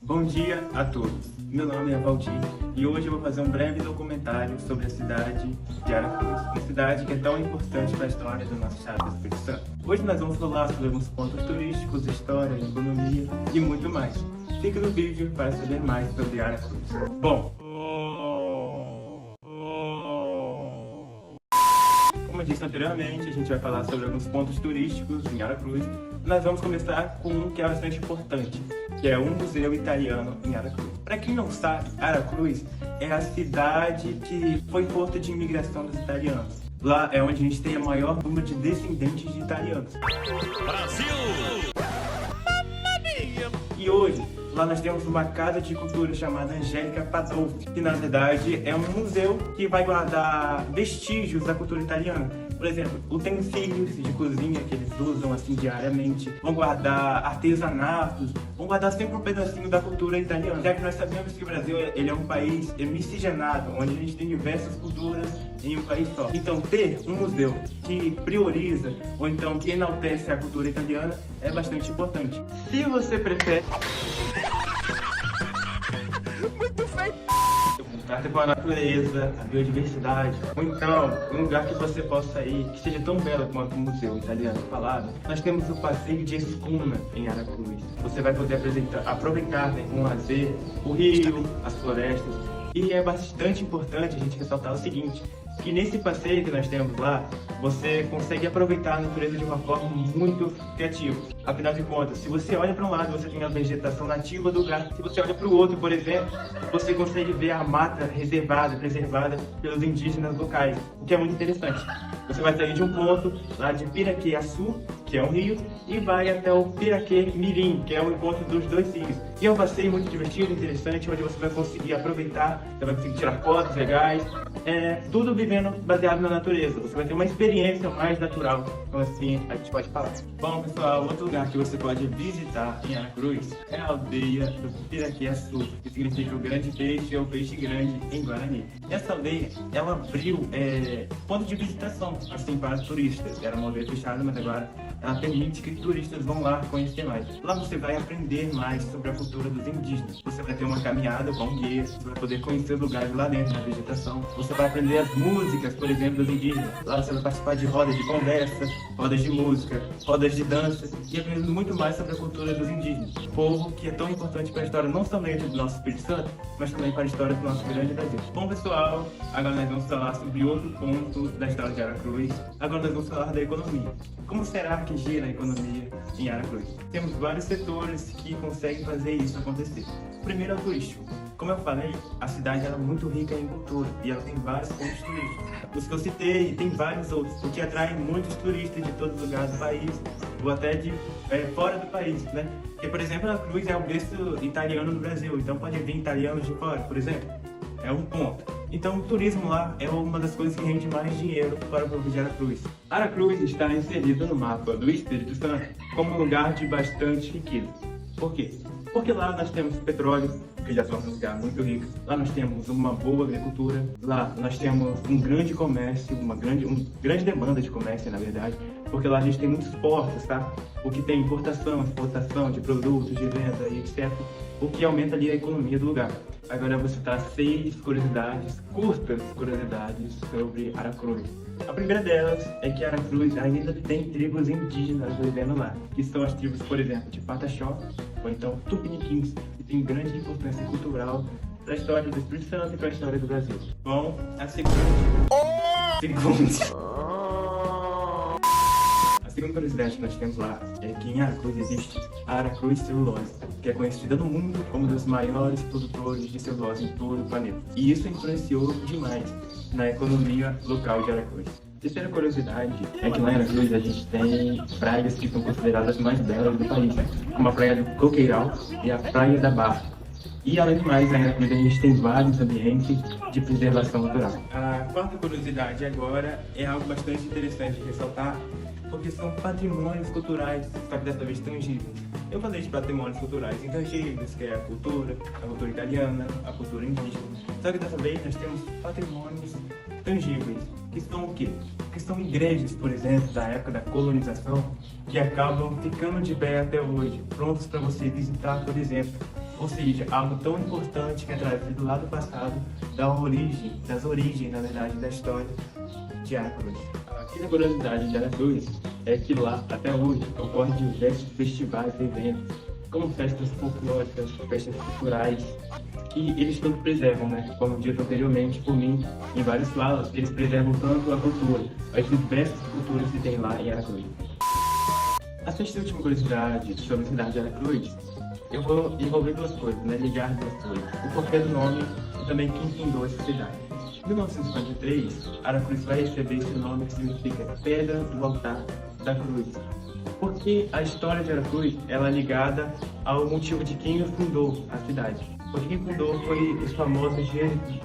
Bom dia a todos, meu nome é Valdir e hoje eu vou fazer um breve documentário sobre a cidade de Aracruz, uma cidade que é tão importante para a história do nosso estado do Espírito Santo. Hoje nós vamos falar sobre alguns pontos turísticos, história, economia e muito mais. Fique no vídeo para saber mais sobre Aracruz. Bom, como eu disse anteriormente, a gente vai falar sobre alguns pontos turísticos em Aracruz. Nós vamos começar com um que é bastante importante, que é um museu italiano em Aracruz. Para quem não sabe, Aracruz é a cidade que foi porto de imigração dos italianos. Lá é onde a gente tem o maior número de descendentes de italianos. Brasil! E hoje, lá nós temos uma casa de cultura chamada Angélica Padolfi, que na verdade é um museu que vai guardar vestígios da cultura italiana. Por exemplo, utensílios de cozinha que eles usam assim diariamente, vão guardar artesanatos, vão guardar sempre um pedacinho da cultura italiana. Já que nós sabemos que o Brasil ele é um país miscigenado, onde a gente tem diversas culturas em um país só. Então ter um museu que prioriza ou então que enaltece a cultura italiana é bastante importante. Se você prefere contato com a natureza, a biodiversidade, ou então um lugar que você possa ir, que seja tão belo quanto o museu italiano falado, nós temos o passeio de escuna em Aracruz. Você vai poder aproveitar com lazer o rio, as florestas, e é bastante importante a gente ressaltar o seguinte, que nesse passeio que nós temos lá, você consegue aproveitar a natureza de uma forma muito criativa. Afinal de contas, se você olha para um lado, você tem a vegetação nativa do lugar. Se você olha para o outro, por exemplo, você consegue ver a mata reservada, preservada pelos indígenas locais, o que é muito interessante. Você vai sair de um ponto lá de Piraquê-Açu, que é um rio, e vai até o Piraquê-Mirim, que é o encontro dos dois rios. E é um passeio muito divertido, interessante, onde você vai conseguir aproveitar, você vai conseguir tirar fotos legais, tudo vivendo baseado na natureza. Você vai ter uma experiência mais natural, como assim a gente pode falar. Bom, pessoal, outro lugar que você pode visitar em Aracruz é a aldeia do Piraquê-Açu, que significa o grande peixe ou peixe grande em Guarani. Essa aldeia, ela abriu ponto de visitação, assim, para turistas. Era uma aldeia fechada, mas agora ela permite que turistas vão lá conhecer mais. Lá você vai aprender mais sobre a cultura dos indígenas. Você vai ter uma caminhada com um guia, você vai poder conhecer lugares lá dentro da vegetação. Você vai aprender as músicas, por exemplo, dos indígenas. Lá você vai participar de rodas de conversa, rodas de música, rodas de dança e aprender muito mais sobre a cultura dos indígenas. Povo que é tão importante para a história não somente do nosso Espírito Santo, mas também para a história do nosso grande Brasil. Bom, pessoal, agora nós vamos falar sobre outro ponto da história de Aracruz. Agora nós vamos falar da economia. Como será que gira a economia em Aracruz? Temos vários setores que conseguem fazer isso acontecer. O primeiro é o turístico. Como eu falei, a cidade é muito rica em cultura e ela tem vários pontos turísticos. Os que eu citei e tem vários outros, o que atrai muitos turistas de todos os lugares do país ou até de fora do país, né? Porque, por exemplo, Aracruz é o berço italiano no Brasil, então pode vir italianos de fora, por exemplo. É um ponto. Então o turismo lá é uma das coisas que rende mais dinheiro para o povo de Aracruz. Aracruz está inserida no mapa do Espírito Santo como um lugar de bastante riqueza. Por quê? Porque lá nós temos petróleo, que já somos um lugar muito rico. Lá nós temos uma boa agricultura. Lá nós temos um grande comércio, uma grande demanda de comércio, na verdade. Porque lá a gente tem muitos portos, tá? O que tem importação, exportação de produtos, de venda e etc. O que aumenta ali a economia do lugar. Agora eu vou citar 6 curiosidades, curtas curiosidades sobre Aracruz. A primeira delas é que Aracruz ainda tem tribos indígenas vivendo lá, que são as tribos, por exemplo, de Pataxó, ou então Tupiniquins, que tem grande importância cultural para a história do Espírito Santo e para a história do Brasil. Bom, a segunda curiosidade que nós temos lá é que em Aracruz existe a Aracruz Celulose, que é conhecida no mundo como um dos maiores produtores de celulose em todo o planeta. E isso influenciou demais na economia local de Aracruz. Terceira curiosidade é que lá em Aracruz a gente tem praias que são consideradas mais belas do país, né? Como a Praia do Coqueiral e a Praia da Barra. E além do mais, em Aracruz a gente tem vários ambientes de preservação natural. A quarta curiosidade agora é algo bastante interessante de ressaltar, porque são patrimônios culturais, só que dessa vez tangíveis. Eu falei de patrimônios culturais intangíveis, que é a cultura italiana, a cultura indígena. Só que dessa vez nós temos patrimônios tangíveis, que são o quê? Que são igrejas, por exemplo, da época da colonização, que acabam ficando de pé até hoje, prontos para você visitar, por exemplo. Ou seja, algo tão importante que é trazido lá do passado, das origens, na verdade, da história de Aracruz. Aqui na curiosidade de Aracruz é que lá, até hoje, ocorrem diversos festivais e eventos, como festas folclóricas, festas culturais, que eles tanto preservam, né? Como dito anteriormente por mim, em várias falas, eles preservam tanto a cultura, as diversas culturas que tem lá em Aracruz. A sexta e última curiosidade sobre a cidade de Aracruz, eu vou envolver duas coisas, né? Ligar duas coisas. O porquê do nome e também quem fundou essa cidade. Em 1953, Aracruz vai receber esse nome que significa Pedra do Altar da Cruz. Porque a história de Aracruz ela é ligada ao motivo de quem fundou a cidade. Porque quem fundou foi os famosos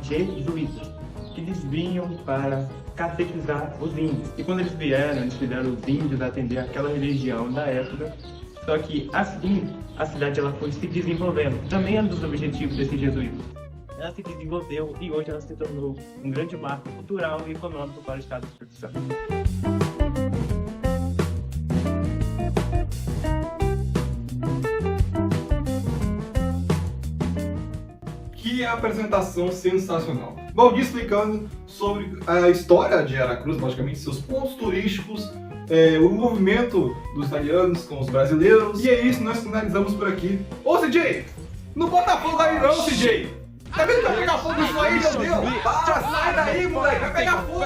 jesuítas, que eles vinham para catequizar os índios. E quando eles vieram, eles fizeram os índios atender aquela religião da época. Só que assim, a cidade ela foi se desenvolvendo. Também é um dos objetivos desses jesuítas. Ela se desenvolveu e hoje ela se tornou um grande marco cultural e econômico para o estado do Espírito Santo. Que apresentação sensacional. Valdir explicando sobre a história de Aracruz, basicamente seus pontos turísticos, o movimento dos italianos com os brasileiros. E é isso, nós finalizamos por aqui. Ô CJ, não bota fogo aí não, CJ! Tá vendo que vai pegar fogo isso aí, meu Deus? Para, sai daí, moleque, vai pegar fogo!